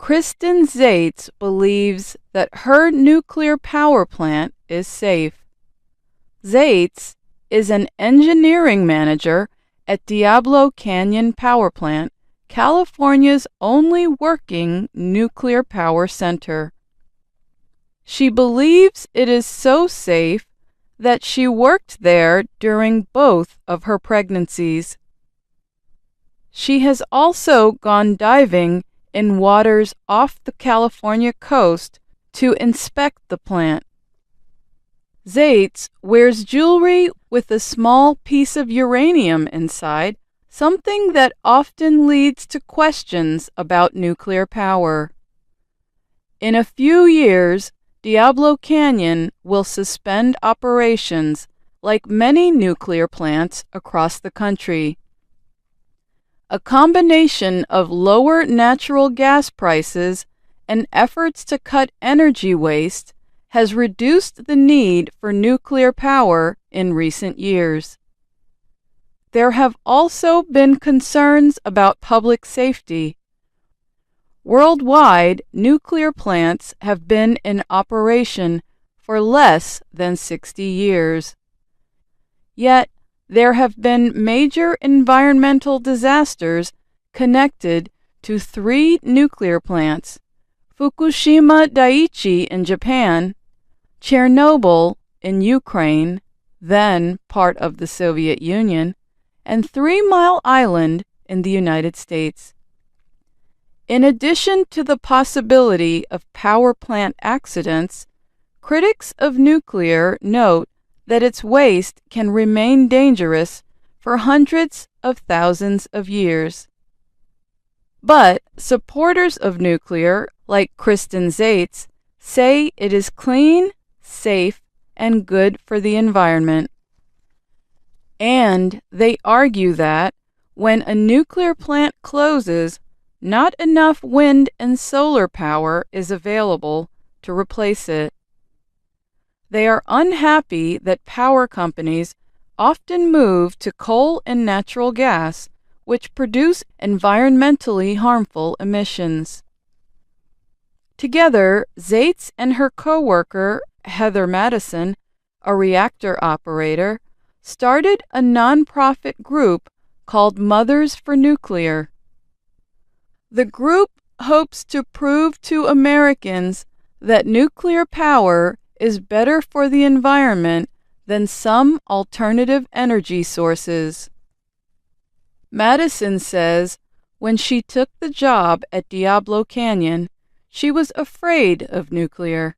Kristen Zaitz believes that her nuclear power plant is safe. Zaitz is an engineering manager at Diablo Canyon Power Plant, California's only working nuclear power center. She believes it is so safe that she worked there during both of her pregnancies. She has also gone diving in waters off the California coast to inspect the plant. Zaitz wears jewelry with a small piece of uranium inside, something that often leads to questions about nuclear power. In a few years, Diablo Canyon will suspend operations like many nuclear plants across the country. A combination of lower natural gas prices and efforts to cut energy waste has reduced the need for nuclear power in recent years. There have also been concerns about public safety. Worldwide, nuclear plants have been in operation for less than 60 years. Yet, there have been major environmental disasters connected to 3 nuclear plants: Fukushima Dai in Japan, Chernobyl in Ukraine, then part of the Soviet Union, and 3 Mile Island in the United States. In addition to the possibility of power plant accidents, critics of nuclear note that its waste can remain dangerous for hundreds of thousands of years. But supporters of nuclear, like Kristen Zaitz, say it is clean, safe, and good for the environment. And they argue that when a nuclear plant closes, not enough wind and solar power is available to replace it. They are unhappy that power companies often move to coal and natural gas, which produce environmentally harmful emissions. Together, Zaitz and her coworker, Heather Matteson, a reactor operator, started a nonprofit group called Mothers for Nuclear. The group hopes to prove to Americans that nuclear power is better for the environment than some alternative energy sources. Matteson says when she took the job at Diablo Canyon, she was afraid of nuclear.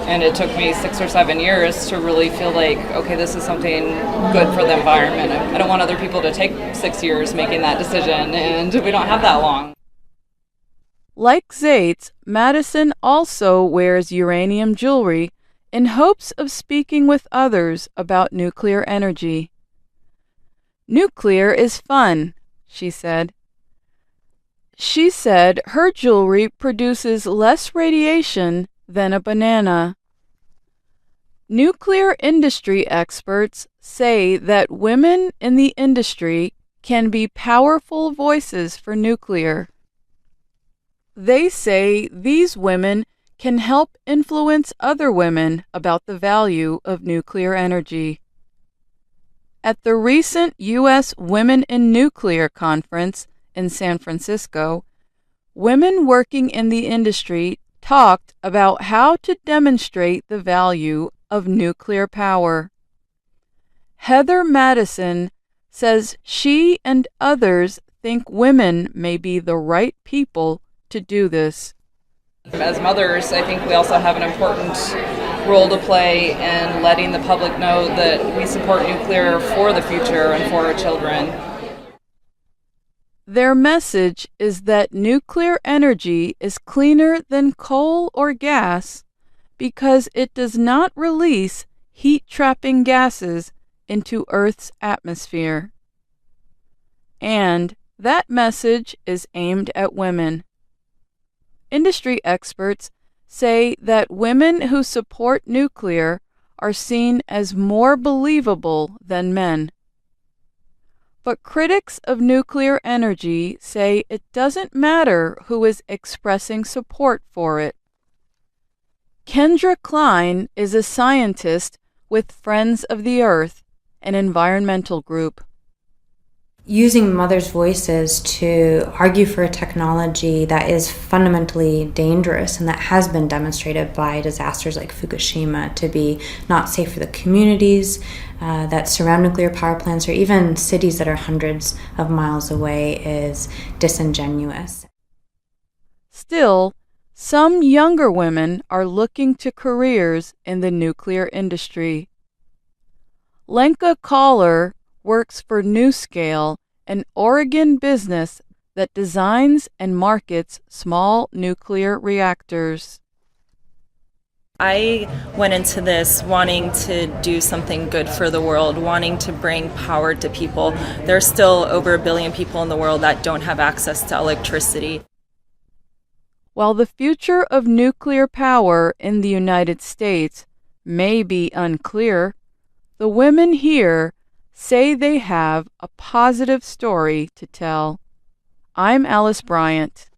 And it took me 6 or 7 years to really feel like, okay, this is something good for the environment. I don't want other people to take 6 years making that decision, and we don't have that long. Like Zaitz, Matteson also wears uranium jewelry in hopes of speaking with others about nuclear energy. "Nuclear is fun," she said. She said her jewelry produces less radiation than a banana. Nuclear industry experts say that women in the industry can be powerful voices for nuclear. They say these women can help influence other women about the value of nuclear energy. At the recent U.S. Women in Nuclear conference in San Francisco, women working in the industry talked about how to demonstrate the value of nuclear power. Heather Matteson says she and others think women may be the right people to do this. As mothers, I think we also have an important role to play in letting the public know that we support nuclear for the future and for our children. Their message is that nuclear energy is cleaner than coal or gas because it does not release heat-trapping gases into Earth's atmosphere. And that message is aimed at women. Industry experts say that women who support nuclear are seen as more believable than men. But critics of nuclear energy say it doesn't matter who is expressing support for it. Kendra Klein is a scientist with Friends of the Earth, an environmental group. Using mothers' voices to argue for a technology that is fundamentally dangerous and that has been demonstrated by disasters like Fukushima to be not safe for the communities that surround nuclear power plants or even cities that are hundreds of miles away is disingenuous. Still, some younger women are looking to careers in the nuclear industry. Lenka Kohler works for NuScale, an Oregon business that designs and markets small nuclear reactors. I went into this wanting to do something good for the world, wanting to bring power to people. There's still over 1 billion people in the world that don't have access to electricity. While the future of nuclear power in the United States may be unclear, the women here say they have a positive story to tell. I'm Alice Bryant.